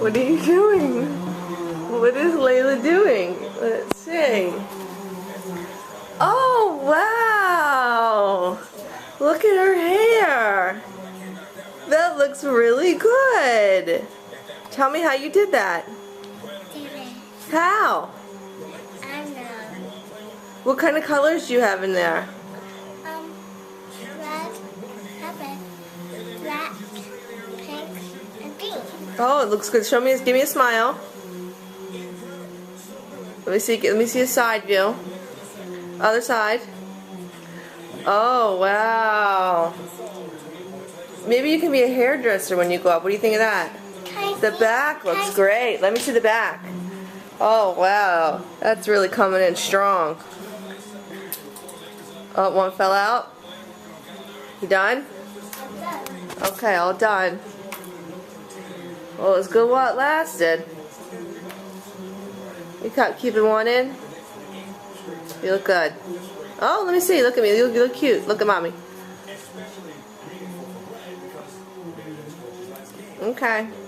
What are you doing? What is Layla doing? Let's see. Oh, wow! Look at her hair. That looks really good. Tell me how you did that. How? I know. What kind of colors do you have in there? Red, purple, black, pink, and pink. Oh, it looks good. Show me. Give me a smile. Let me see. Let me see a side view. Other side. Oh, wow. Maybe you can be a hairdresser when you go up. What do you think of that? The back looks great. Let me see the back. Oh, wow. That's really coming in strong. Oh, one fell out. You done? Okay, all done. Well, it was good while it lasted. You kept keeping one in? You look good. Oh, let me see. Look at me. You look cute. Look at mommy. Okay.